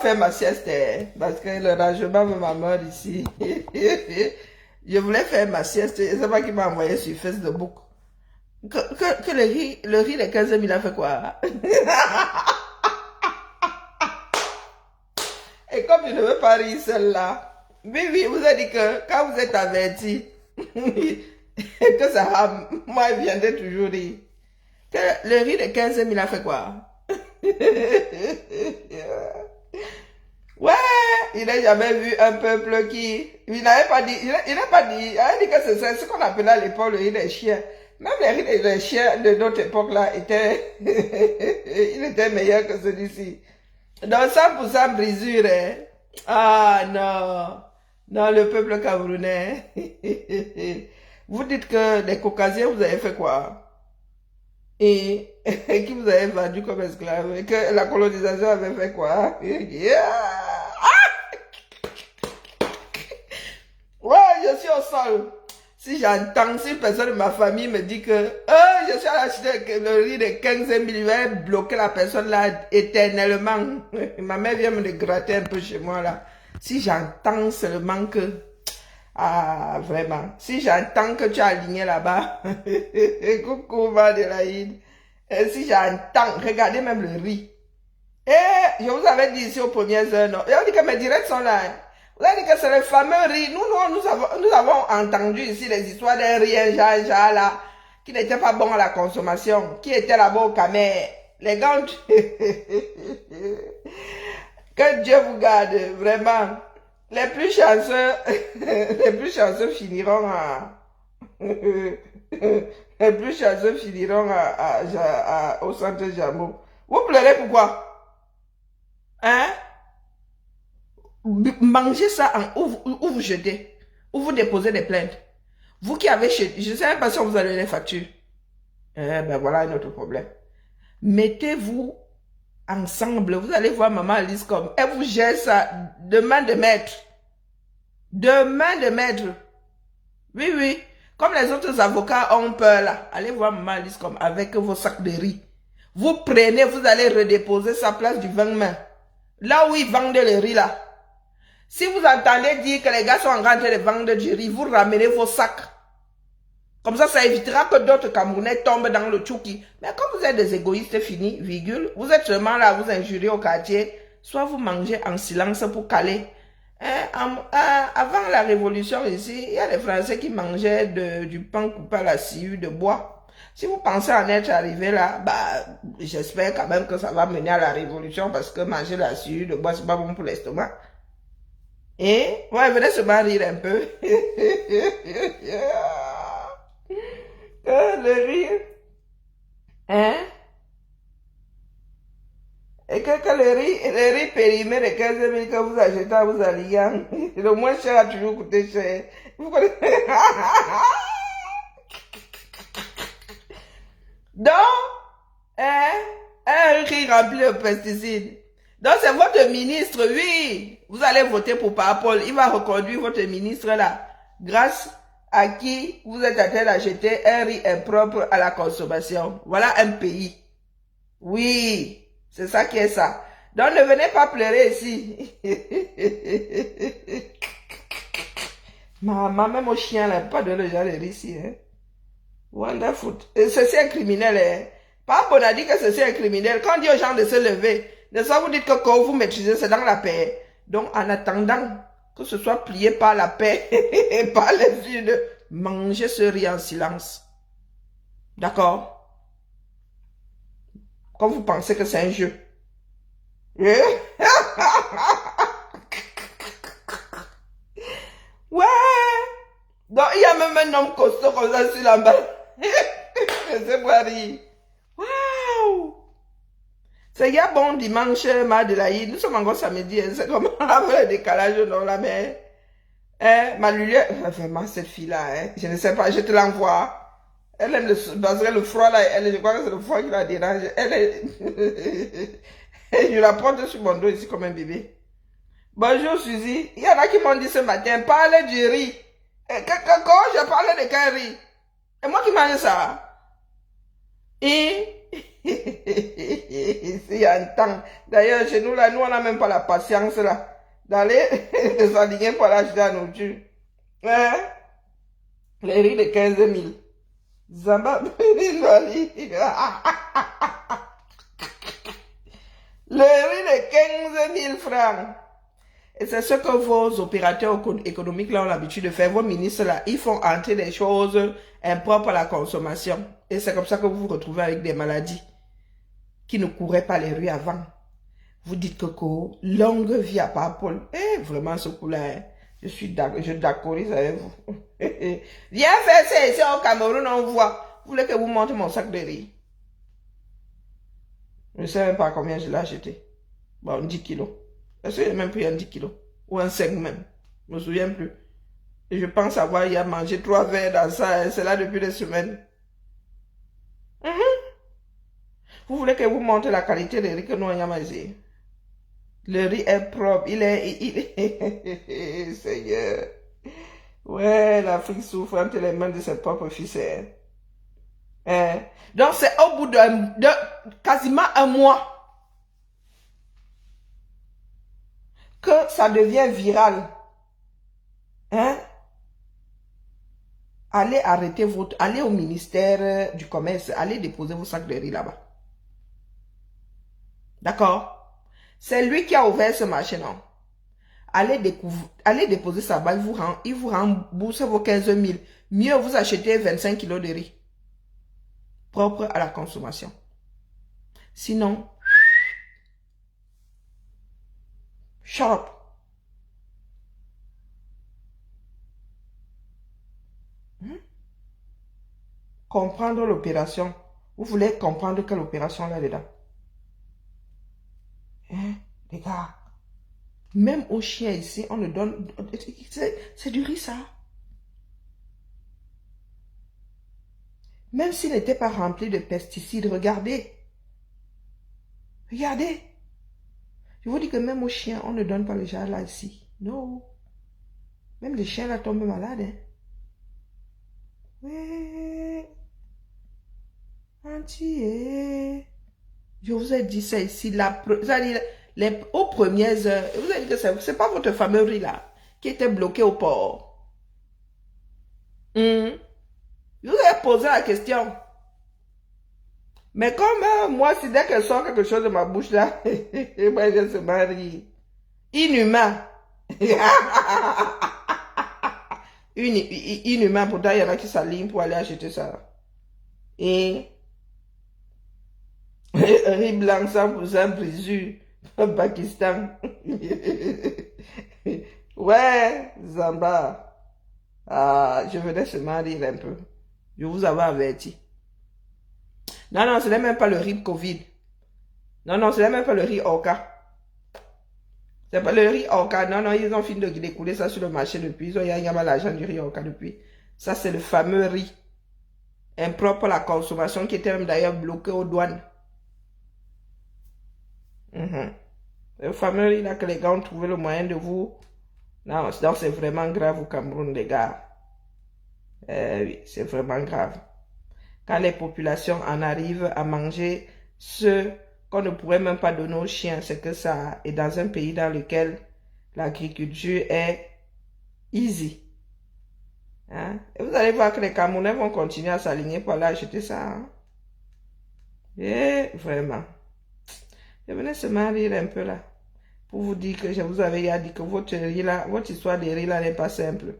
faire ma sieste, hein, parce que le rangement me m'a mort ici. Je voulais faire ma sieste, c'est pas qui m'a envoyé sur Facebook. Que le riz de 15 000 a fait quoi? Et comme je ne veux pas rire seul là, oui, vous avez dit que quand vous êtes averti, que ça, moi, je viendrai toujours rire. Que le riz de 15 000 a fait quoi? Ouais, il n'a jamais vu un peuple qui... Il n'avait pas dit, il n'a pas dit, il a dit que c'est ce qu'on appelait à l'époque le riz des chiens. Même les riz des chiens de notre époque-là étaient... il était meilleur que celui-ci. Donc 100% brisure, hein. Ah non, non, le peuple camerounais. Vous dites que les Caucasiens, vous avez fait quoi? Et qui vous avez vendu comme esclave? Et que la colonisation avait fait quoi? Ouais, je suis au sol. Si j'entends, si une personne de ma famille me dit que je suis à acheter le riz de 15 000, je vais bloquer la personne là éternellement. Ma mère vient me le gratter un peu chez moi là. Si j'entends seulement que... Ah, vraiment. Si j'entends que tu as aligné là-bas, coucou Madelaïde. Et si j'entends, regardez même le riz. Et je vous avais dit ici aux premières heures, non. Et on dit que mes directs sont là. Hein. Vous avez dit que c'est le fameux riz. Nous avons entendu ici les histoires d'un riz, un genre là, qui n'était pas bon à la consommation, qui était là-bas au Camer. Les gars, que Dieu vous garde, vraiment. Les plus chanceux, les plus chanceux finiront à, les plus chanceux finiront au centre Jambo. Vous pleurez pourquoi? Hein? Mangez ça ou vous jetez, ou vous déposez des plaintes. Vous qui avez jeté, je ne sais même pas si on vous a donné les factures. Ben voilà un autre problème. Mettez-vous ensemble, vous allez voir maman Alice comme, elle vous gère ça de main de maître. De main de maître. Oui, oui. Comme les autres avocats ont peur là. Allez voir maman Alice comme avec vos sacs de riz. Vous prenez, vous allez redéposer sa place du 20 mai. Là où ils vendent le riz là. Si vous entendez dire que les gars sont en train de vendre du riz, vous ramenez vos sacs. Comme ça évitera que d'autres Camerounais tombent dans le tchouki. Mais comme vous êtes des égoïstes finis, virgule, vous êtes seulement là, vous injuriez au quartier, soit vous mangez en silence pour caler. Avant la révolution ici, il y a des Français qui mangeaient du pain coupé à la sciure de bois. Si vous pensez en être arrivé là, bah, j'espère quand même que ça va mener à la révolution parce que manger la sciure de bois, c'est pas bon pour l'estomac. Et, ouais, venez se rire un peu. Le rire. Hein? Et que le riz périmé de 15 000 que vous achetez à vos alliants, le moins cher a toujours coûté cher. Vous connaissez? Donc, un riz rempli de pesticides. Donc, c'est votre ministre, oui. Vous allez voter pour Parapol. Il va reconduire votre ministre là. Grâce à qui vous êtes en train d'acheter un riz impropre à la consommation. Voilà un pays. Oui. C'est ça qui est ça. Donc, ne venez pas pleurer ici. Maman, même au chien, là, pas de le genre de riz ici. Hein. Wonderful. Ceci est un criminel. Hein. Papa, on a dit que ceci est un criminel. Quand on dit aux gens de se lever, de ça vous dites que quand vous maîtrisez, c'est dans la paix. Donc, en attendant que ce soit plié par la paix et par les yeux, mangez ce riz en silence. D'accord? Comme vous pensez que c'est un jeu. Ouais. Donc, il y a même un homme costaud comme ça sur la main. C'est pas rire. Waouh! C'est y a bon dimanche, Madelaïde. Nous sommes encore samedi. Hein. C'est comme avec le décalage dans la mer. Hein, ma lumière. Vraiment, cette fille-là, hein. Je ne sais pas, je te l'envoie. Elle aime parce que le froid là, je crois que c'est le froid qui la dérange. Elle est... je la porte sur mon dos ici comme un bébé. Bonjour Suzy. Il y en a qui m'ont dit ce matin, parlez du riz. Quand je parlais de quel riz? Et moi qui mange ça. Et Ici, un temps. D'ailleurs, chez nous, là, nous, on n'a même pas la patience, là, d'aller s'aligner pour l'acheter à nourriture. Hein? Les riz de 15 000. Zamba, le riz de 15 000 francs. Et c'est ce que vos opérateurs économiques là ont l'habitude de faire. Vos ministres là, ils font entrer des choses impropres à la consommation. Et c'est comme ça que vous vous retrouvez avec des maladies qui ne couraient pas les rues avant. Vous dites que longue vie à Paul. Eh, vraiment ce coup-là, hein, je d'accorise avec vous. Viens faire ça ici au Cameroun, on voit. Vous voulez que vous montrez mon sac de riz? Je ne sais même pas combien je l'ai acheté. Bon, 10 kilos. Est-ce qu'il a même pris un 10 kilos? Ou un 5 même? Je ne me souviens plus. Et je pense avoir y a mangé 3 verres dans ça. C'est là depuis des semaines. Vous voulez que vous montre la qualité de riz que nous avons mangé? Le riz est propre. Il est... Seigneur. Ouais, l'Afrique souffre entre les mains de ses propres fils. Hein? Donc c'est au bout de quasiment un mois que ça devient viral. Hein? Allez arrêter allez au ministère du commerce, allez déposer vos sacs de riz là-bas. D'accord? C'est lui qui a ouvert ce marché, non? Allez déposer ça bas, il vous rembourse vos 15 000. Mieux vous achetez 25 kilos de riz. Propre à la consommation. Sinon, shut up. Comprendre l'opération. Vous voulez comprendre quelle opération là-dedans? Hein, les gars? Même aux chiens ici, on le donne... C'est du riz, ça. Même s'il n'était pas rempli de pesticides, regardez. Regardez. Je vous dis que même aux chiens, on ne donne pas le genre là ici. Non. Même les chiens là tombent malades. Hein. Ouais. Entier. Je vous ai dit ça ici. Aux premières heures, vous avez dit que c'est pas votre fameux riz là qui était bloqué au port. Je vous ai posé la question. Mais comme moi, si dès qu'elle sort quelque chose de ma bouche là, moi je se marie. Inhumain. Inhumain, pourtant il y en a qui s'alignent pour aller acheter ça. Et riz blanc 100% brisure au Pakistan. Ouais, Zamba. Ah, je venais seulement rire un peu. Je vous avais averti. Non, non, ce n'est même pas le riz Covid. Non, non, ce n'est même pas le riz Orca. C'est pas le riz Orca. Non, non, ils ont fini de découler ça sur le marché depuis. Ils ont y a mal l'argent du riz Orca depuis. Ça, c'est le fameux riz impropre à la consommation qui était même d'ailleurs bloqué aux douanes. Le fameux riz là que les gars ont trouvé le moyen de vous... Non, c'est vraiment grave au Cameroun, les gars. Oui, c'est vraiment grave. Quand les populations en arrivent à manger ce qu'on ne pourrait même pas donner aux chiens, c'est que ça est dans un pays dans lequel l'agriculture est easy. Hein? Et vous allez voir que les Camerounais vont continuer à s'aligner pour aller acheter ça. Hein? Et vraiment. Je venais seulement rire un peu là. Pour vous dire que je vous avais dit que votre riz là, votre histoire de riz là n'est pas simple.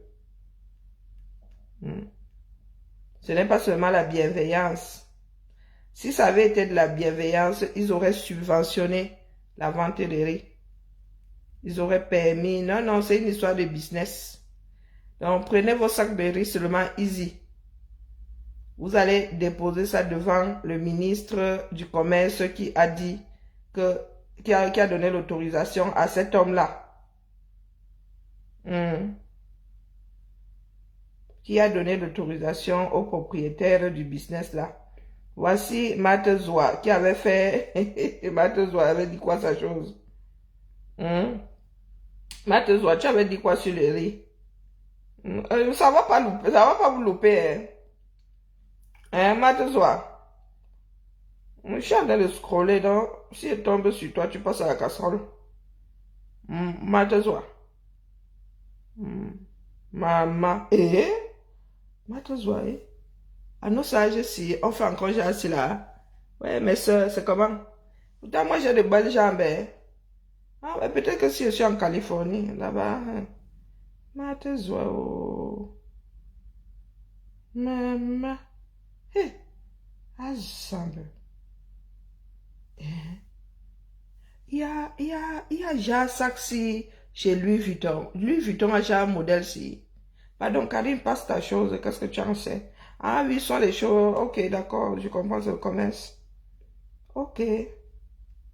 Ce n'est pas seulement la bienveillance. Si ça avait été de la bienveillance, ils auraient subventionné la vente de riz. Ils auraient permis. Non, non, c'est une histoire de business. Donc, prenez vos sacs de riz seulement easy. Vous allez déposer ça devant le ministre du Commerce qui a dit que, qui a donné l'autorisation à cet homme-là. Qui a donné l'autorisation au propriétaire du business là. Voici Matezoa qui avait fait... Matezoa avait dit quoi sa chose? Matezoa, tu avais dit quoi sur le riz? Ça va pas louper, ça va pas vous louper. Matezoa. Je suis en train de scroller, donc si elle tombe sur toi, tu passes à la casserole. Matazoa. Maman. Matazoa, à nos sages, si on fait encore j'ai là. Ouais, mais c'est comment? Pourtant, moi, j'ai de belles jambes. Ah, mais peut-être que si je suis en Californie, là-bas. Matazoa, oh. Maman. Ensemble. Il y a déjà saxi chez Louis Vuitton. Louis Vuitton a déjà un modèle si. Pardon, Karine, passe ta chose. Qu'est-ce que tu en sais? Ah oui, ce sont les choses. Ok, d'accord, je comprends ce commerce. Ok.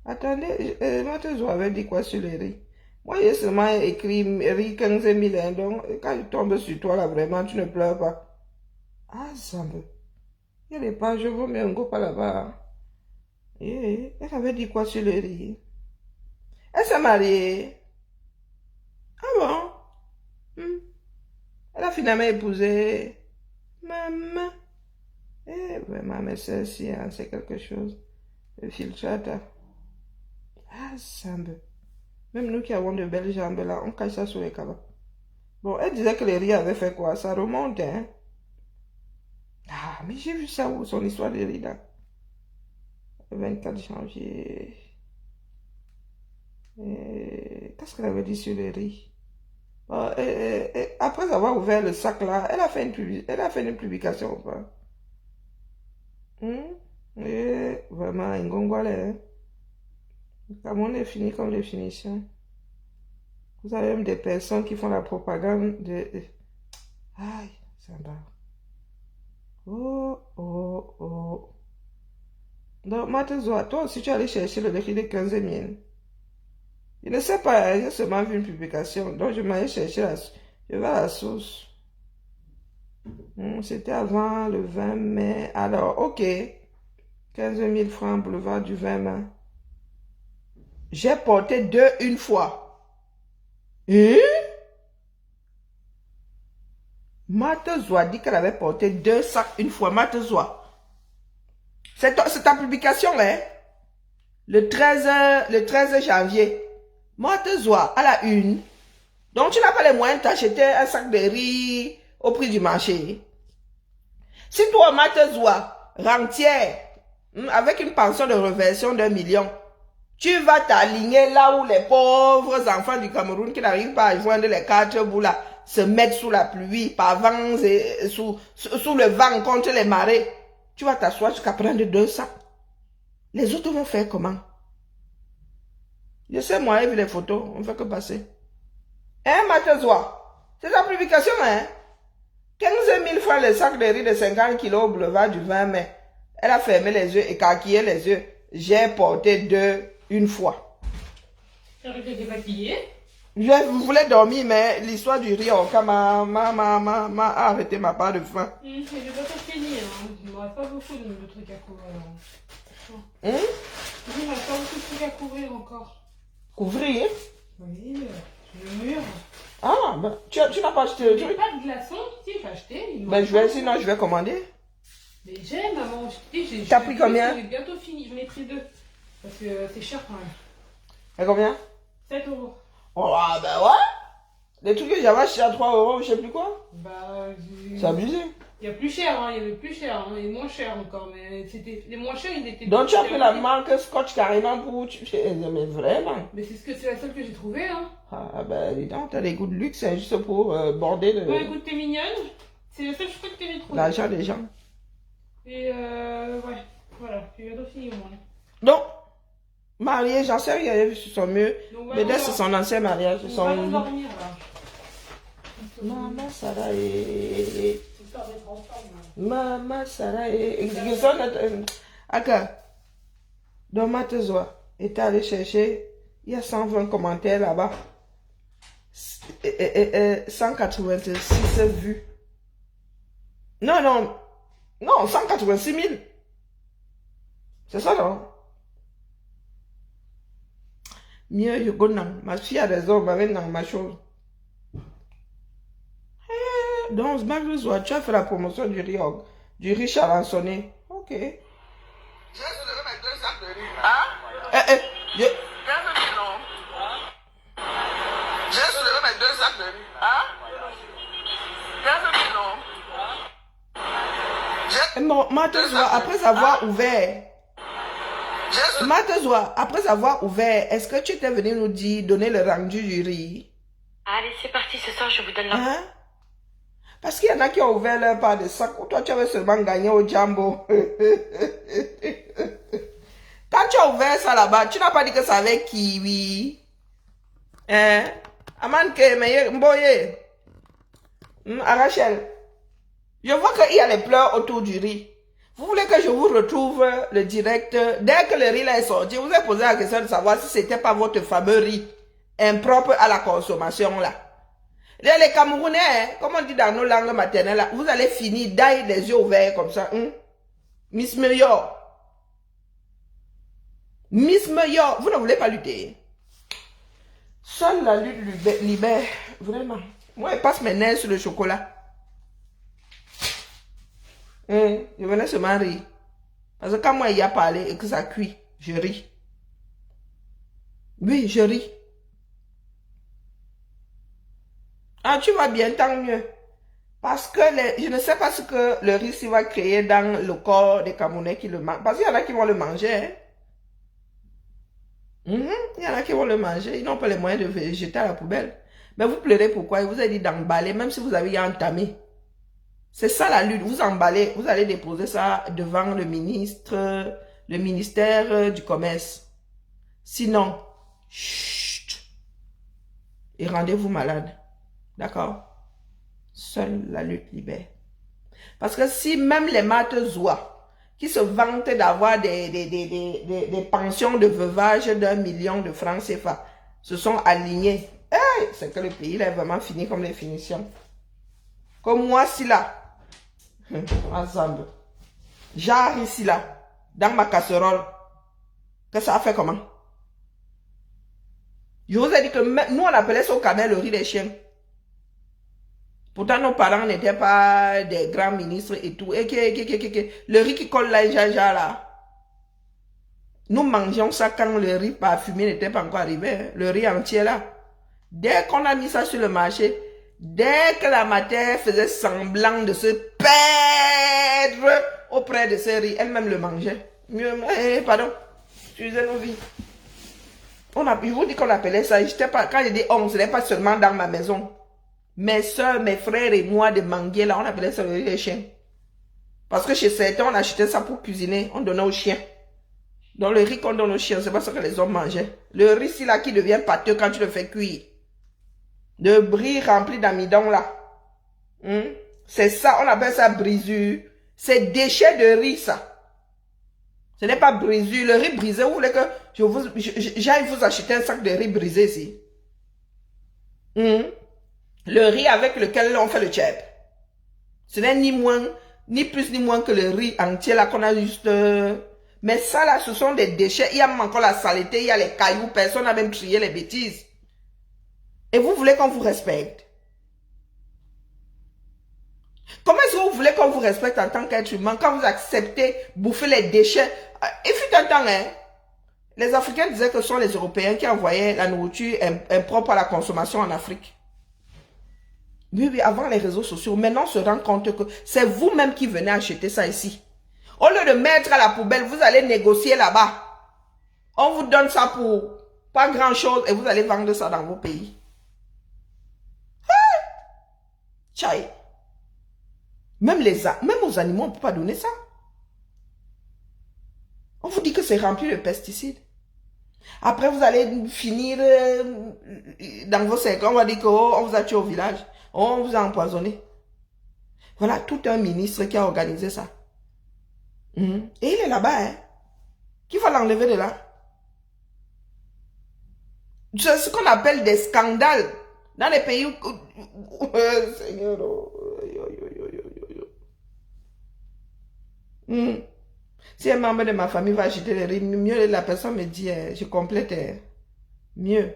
Attendez, Matezo avait dit quoi sur les riz? Moi, j'ai seulement écrit riz 15 000, hein, donc quand je tombe sur toi, là, vraiment, tu ne pleures pas. Ah, ça me... Il y a des pages, je vous mets un go par là-bas. Elle avait dit quoi sur les riz? Elle s'est mariée. Ah bon? Elle a finalement épousé. Maman. Vraiment, mais celle-ci, hein, c'est quelque chose. Le filtrate. Ah, ça me... Même nous qui avons de belles jambes là, on cache ça sur les cabas. Bon, elle disait que les riz avaient fait quoi? Ça remonte, hein? Ah, mais j'ai vu ça où, son histoire des riz là? Le 24 janvier. Qu'est-ce qu'elle avait dit sur les riz? Après avoir ouvert le sac là, elle a fait une publication ou pas? Vraiment, un gongolais, hein? Comment on est fini comme définition? Vous avez même des personnes qui font la propagande de... Aïe, ça va. Oh. Donc, Matezoa, toi aussi, tu es allé chercher le défi de 15 000. Je ne sais pas, j'ai seulement vu une publication, donc je m'allais chercher je vais à la source. C'était avant le 20 mai. Alors, ok. 15 000 francs, boulevard du 20 mai. J'ai porté 2 une fois. Matezoa dit qu'elle avait porté 2 sacs une fois. Matezoa. C'est ta publication, hein? Le 13 janvier. Matezoa, à la une. Donc, tu n'as pas les moyens d'acheter un sac de riz au prix du marché. Si toi, Matezoa, rentière, avec une pension de reversion d'1 million, tu vas t'aligner là où les pauvres enfants du Cameroun qui n'arrivent pas à joindre les 4 bouts là, se mettent sous la pluie, par vent et sous le vent contre les marées. Tu vas t'asseoir jusqu'à prendre 2 sacs. Les autres vont faire comment? Je sais, moi, j'ai vu les photos, on ne fait que passer. Hein, Matezoa? C'est ta publication, hein? 15 000 francs le sac de riz de 50 kilos au boulevard du 20 mai. Elle a fermé les yeux, écarquillé les yeux. J'ai porté 2 une fois. J'étais fatiguée. Je voulais dormir, mais l'histoire du riz encore m'a arrêté ma part de faim. Je vais pas fini, hein. Il ne me reste pas beaucoup de trucs à couvrir. Il me reste pas beaucoup de trucs à couvrir encore. Couvrir? Oui, le mur. Ah, ben, tu n'as pas acheté le truc? Pas de glaçons, si j'ai acheté. Ben, sinon je vais commander. Mais j'ai, maman, j'ai. T'as pris combien? J'ai bientôt fini, j'en ai pris 2. Parce que c'est cher quand même. Et combien? 7 euros. Oh, ah, ben ouais. Les trucs que j'avais acheté à 3 euros, je sais plus quoi. Bah, c'est abusé. Il y a plus cher, hein, il y avait plus cher, hein, et moins cher encore, mais c'était les moins chers, ils étaient. Donc tu as pris la marque Scotch carrément pour... Mais vraiment. Mais c'est la seule que j'ai trouvée, hein. Ah ben dis donc, t'as des goûts de luxe, c'est juste pour border le... Ouais, écoute, t'es mignonne, c'est la seule chose que j'ai trouvée. l'argent des gens. Et ouais, voilà, j'ai bientôt fini au moins. Donc, marié, j'en sais rien, j'ai vu sur son mur. Mais dès c'est son ancien mariage, on va dormir là. Maman Sarah et... Maman Sarah et... Aka, dans Matezoa, et t'es allé chercher, il y a 120 commentaires là-bas. 186 vues. Non, 186 000. C'est ça, non? Mieux, je connais. Ma fille a raison, m'avait dans ma chose. Donc, Matezoa, tu as fait la promotion du riz charançonné. Ok. Je vais Hein? Je... J'ai soulevé mes 2 sacs de riz. Hein? Non, Matezoa, après avoir ouvert, après avoir ouvert, est-ce que tu étais venu nous dire, donner le rendu du riz? Allez, c'est parti, ce soir, je vous donne la... Hein? Parce qu'il y en a qui ont ouvert leur part de sac. Toi, tu avais seulement gagné au Jambo. Quand tu as ouvert ça là-bas, tu n'as pas dit que ça avait kiwi. Hein? Amanke, Mboye. Rachel. Je vois qu'il y a les pleurs autour du riz. Vous voulez que je vous retrouve le direct? Dès que le riz là est sorti, vous avez posé la question de savoir si c'était pas votre fameux riz impropre à la consommation là. Les Camerounais, hein, comme on dit dans nos langues maternelles, là, vous allez finir d'ailleurs les yeux ouverts comme ça. Miss Meilleur. Miss Meilleur, vous ne voulez pas lutter. Seule la lutte libère. Vraiment. Moi, je passe mes nerfs sur le chocolat. Je venais seulement rire. Parce que quand moi, il y a parlé et que ça cuit, je ris. Oui, je ris. Ah, tu vas bien, tant mieux. Parce que je ne sais pas ce que le riz va créer dans le corps des Camerounais qui le mangent. Parce qu'il y en a qui vont le manger. Hein. Il y en a qui vont le manger. Ils n'ont pas les moyens de le jeter à la poubelle. Mais vous pleurez pourquoi? Il vous a dit d'emballer, même si vous avez entamé. C'est ça la lutte. Vous emballez, vous allez déposer ça devant le ministère du Commerce. Sinon, chut, et rendez-vous malade. D'accord? Seule la lutte libère. Parce que si même les Matezoa, qui se vantent d'avoir des pensions de veuvage d'1 million de francs CFA, se sont alignés, hey, c'est que le pays là est vraiment fini comme les finitions. Comme moi, si là, ensemble, genre ici là, dans ma casserole, que ça a fait comment? Je vous ai dit que nous on appelait ça au Cameroun le riz des chiens. Pourtant, nos parents n'étaient pas des grands ministres et tout. Et le riz qui colle là, là. Nous mangions ça quand le riz parfumé n'était pas encore arrivé. Hein. Le riz entier là. Dès qu'on a mis ça sur le marché, dès que la matière faisait semblant de se perdre auprès de ce riz, elle-même le mangeait. Pardon. Excusez nos vies. Je vous dis qu'on appelait ça. Quand j'ai dit on, ce n'est pas seulement dans ma maison. Mes soeurs, mes frères et moi de manguer là, on appelait ça le riz des chiens. Parce que chez certains, on achetait ça pour cuisiner, on donnait aux chiens. Donc le riz qu'on donne aux chiens, c'est pas ça que les hommes mangeaient. Le riz là qui devient pâteux quand tu le fais cuire. De bris rempli d'amidon là. C'est ça, on appelle ça brisure. C'est déchet de riz ça. Ce n'est pas brisure. Le riz brisé, vous voulez que j'aille vous acheter un sac de riz brisé ici? Le riz avec lequel on fait le tchèp. Ce n'est ni moins, ni plus ni moins que le riz entier là qu'on a juste... Mais ça là, ce sont des déchets. Il y a même encore la saleté, il y a les cailloux, personne n'a même trié les bêtises. Et vous voulez qu'on vous respecte? Comment est-ce que vous voulez qu'on vous respecte en tant qu'être humain quand vous acceptez bouffer les déchets? Il fut un temps, hein, les Africains disaient que ce sont les Européens qui envoyaient la nourriture impropre à la consommation en Afrique. Oui, avant les réseaux sociaux. Maintenant, on se rend compte que c'est vous-même qui venez acheter ça ici. Au lieu de mettre à la poubelle, vous allez négocier là-bas. On vous donne ça pour pas grand-chose et vous allez vendre ça dans vos pays. Tchaï. Même aux animaux, on ne peut pas donner ça. On vous dit que c'est rempli de pesticides. Après, vous allez finir dans vos cercles. On va dire qu'on vous a tué au village. On vous a empoisonné. Voilà tout un ministre qui a organisé ça. Et il est là-bas. Hein? Qui va l'enlever de là? C'est ce qu'on appelle des scandales. Dans les pays où... Seigneur... Si un membre de ma famille va acheter les riz, mieux la personne me dit, je complète, mieux.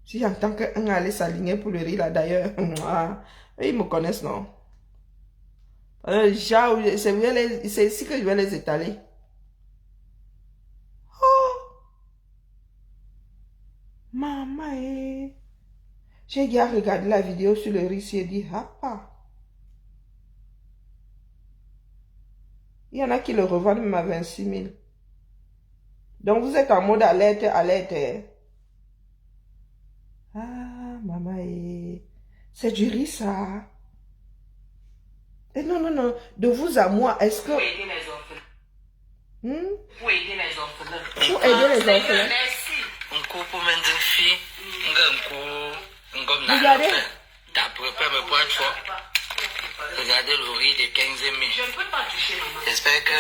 Si j'entends qu'un allait s'aligner pour le riz là, d'ailleurs, ils me connaissent, non? C'est ici que je vais les étaler. Maman, j'ai déjà regardé la vidéo sur le riz et dit, ah, ah. Il y en a qui le revendent même à 26 000. Donc, vous êtes en mode alerte, alerte. Ah, maman, c'est du riz, ça. Et non, non, non. De vous à moi, est-ce que... Pour aider les orphelins. Pour aider les orphelins. Pour aider les orphelins. Merci. Regardez. Regardez le riz de 15 000. Je ne peux pas toucher, maman. J'espère que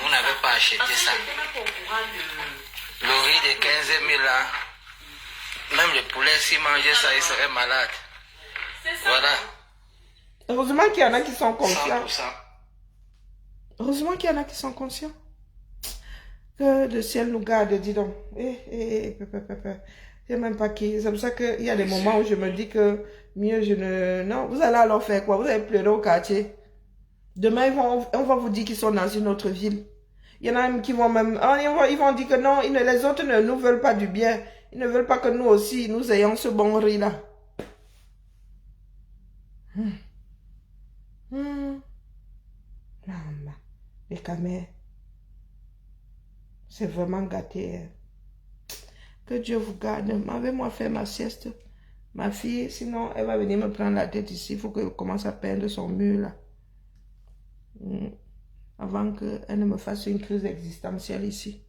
vous n'avez pas acheté ça. Le riz de 15 000 là, même le poulet s'il mangeait ça, il serait malade. Voilà. Heureusement qu'il y en a qui sont conscients. 100%. Heureusement qu'il y en a qui sont conscients. Que le ciel nous garde, dis donc. Je sais même pas qui. C'est pour ça qu'il y a des moments où je me dis que mieux je ne... Non, vous allez alors faire quoi? Vous allez pleurer au quartier. Demain, on va vous dire qu'ils sont dans une autre ville. Il y en a même qui vont même... Ils vont dire que non, les autres ne nous veulent pas du bien. Ils ne veulent pas que nous aussi, nous ayons ce bon riz-là. Maman, les camères. C'est vraiment gâté. Hein. Que Dieu vous garde. M'avez-moi fait ma sieste. Ma fille, sinon, elle va venir me prendre la tête ici. Il faut qu'elle commence à peindre son mur là. Avant qu'elle ne me fasse une crise existentielle ici.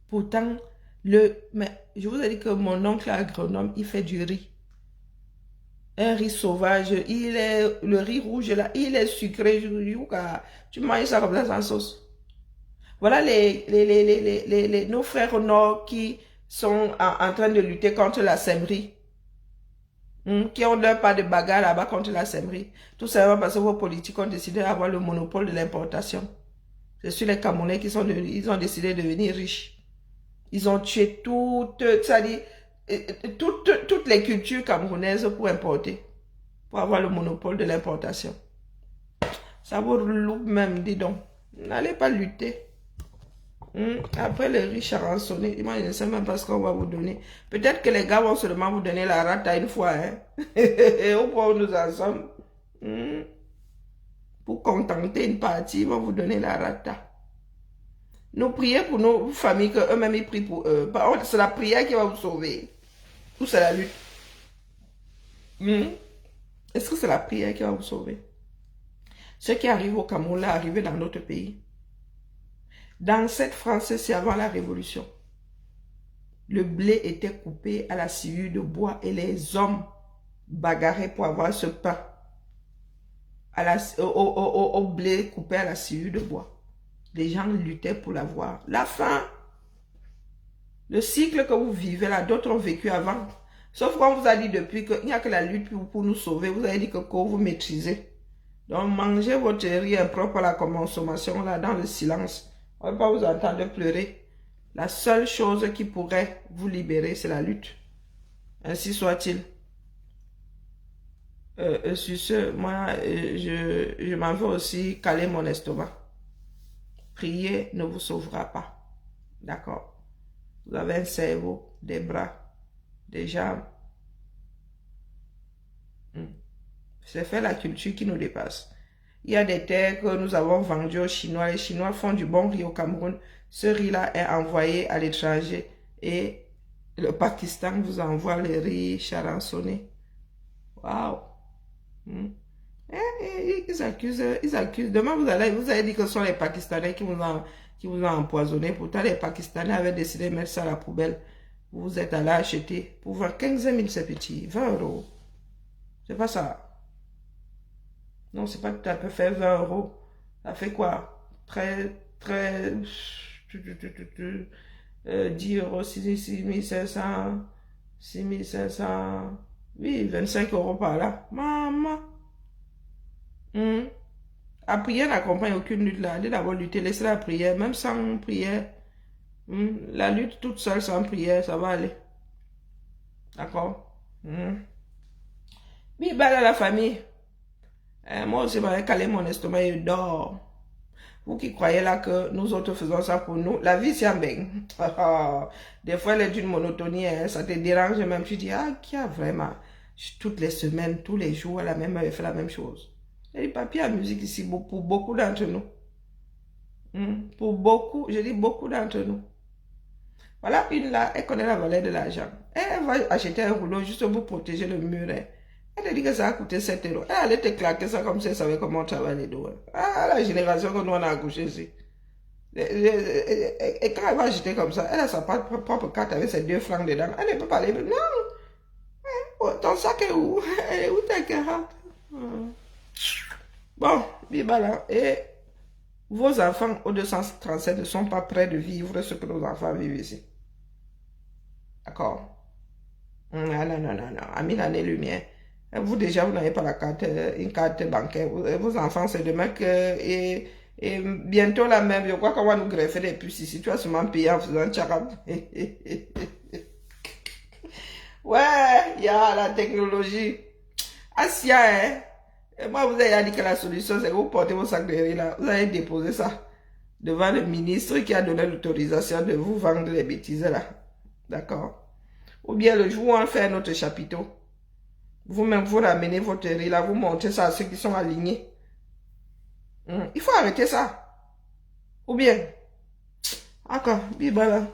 Pourtant, mais je vous ai dit que mon oncle agronome, il fait du riz. Un riz sauvage. Le riz rouge là, il est sucré. Tu manges ça comme ça sans sauce. Voilà nos frères au nord qui sont en train de lutter contre la sèmerie. Qui ont leur pas de bagarre là-bas contre la sèmerie. Tout simplement parce que vos politiques ont décidé d'avoir le monopole de l'importation. C'est sur les Camerounais ils ont décidé de devenir riches. Ils ont tué toutes les cultures camerounaises pour importer. Pour avoir le monopole de l'importation. Ça vous loupe même, dis donc. N'allez pas lutter. Après le riz charançonné, moi je ne sais même pas ce qu'on va vous donner. Peut-être que les gars vont seulement vous donner la rate à une fois. Hein? Au point où nous en sommes. Pour contenter une partie, ils vont vous donner la rata. Nous prions pour nos familles, qu'eux-mêmes ils prient pour eux. C'est la prière qui va vous sauver. Ou c'est la lutte? Est-ce que c'est la prière qui va vous sauver? Ce qui arrive au Cameroun, là, arrivé dans notre pays. Dans cette France, c'est avant la Révolution. Le blé était coupé à la sciure de bois et les hommes bagarraient pour avoir ce pain. Au blé coupé à la sciure de bois. Les gens luttaient pour l'avoir. La faim. Le cycle que vous vivez là, d'autres ont vécu avant. Sauf qu'on vous a dit depuis qu'il n'y a que la lutte pour nous sauver. Vous avez dit que vous maîtrisez. Donc mangez votre riz impropre à la consommation là dans le silence. On ne va pas vous entendre pleurer. La seule chose qui pourrait vous libérer, c'est la lutte. Ainsi soit-il. Sur ce, moi, je m'en veux aussi caler mon estomac. Prier ne vous sauvera pas. D'accord? Vous avez un cerveau, des bras, des jambes. C'est fait la culture qui nous dépasse. Il y a des terres que nous avons vendues aux Chinois. Les Chinois font du bon riz au Cameroun. Ce riz-là est envoyé à l'étranger. Et le Pakistan vous envoie le riz charançonné. Waouh! Ils accusent. Demain, vous allez dire que ce sont les Pakistanais qui vous ont empoisonné. Pourtant, les Pakistanais avaient décidé de mettre ça à la poubelle. Vous êtes allé acheter pour 15 000, c'est petit. 20 €. C'est pas ça. Non, c'est pas tout à peu fait 20 €. Ça fait quoi? 10 €, 6 500, 6 500. Oui, 25 € par là. Maman. La prière n'accompagne aucune lutte là. Allez d'abord lutter, laissez la prière. Même sans prière. La lutte toute seule sans prière, ça va aller. D'accord? Oui, bah là, la famille. Moi aussi, je vais caler mon estomac et je dors. Vous qui croyez là que nous autres faisons ça pour nous, la vie c'est un bain. Des fois, elle est d'une monotonie, hein, ça te dérange même. Tu dis, ah, qui a vraiment, toutes les semaines, tous les jours, elle fait la même chose. Il y a du papier à musique ici pour beaucoup d'entre nous. Pour beaucoup, je dis beaucoup d'entre nous. Voilà une là, elle connaît la valeur de l'argent. Elle va acheter un rouleau juste pour protéger le mur. Hein. Elle te dit que ça a coûté 7 €. Elle allait te claquer ça comme si elle savait comment on travaille les dos. Ah, la génération que nous on a accouché ici. Et quand elle va acheter comme ça, elle a sa propre carte avec ses 2 francs dedans. Elle ne peut pas aller. Non. Ton sac est où? Où ta carte? Bon, bibala. Et vos enfants au 237 ne sont pas prêts de vivre ce que nos enfants vivent ici. D'accord? Non. À 1000 années-lumière. Vous déjà, vous n'avez pas la carte, une carte bancaire. Vos enfants, c'est demain que... Et bientôt la même, je crois qu'on va nous greffer des puces ici. Tu vas sûrement payer en faisant tcharab. Ouais, il y a la technologie. Asia, hein. Et moi, vous avez dit que la solution, c'est que vous portez vos sacs de riz là. Vous allez déposer ça devant le ministre qui a donné l'autorisation de vous vendre les bêtises là. D'accord? Ou bien le jour où on fait notre chapiteau. Vous-même, vous ramenez votre riz là, vous montrez ça à ceux qui sont alignés. Il faut arrêter ça. Ou bien, d'accord, bibala.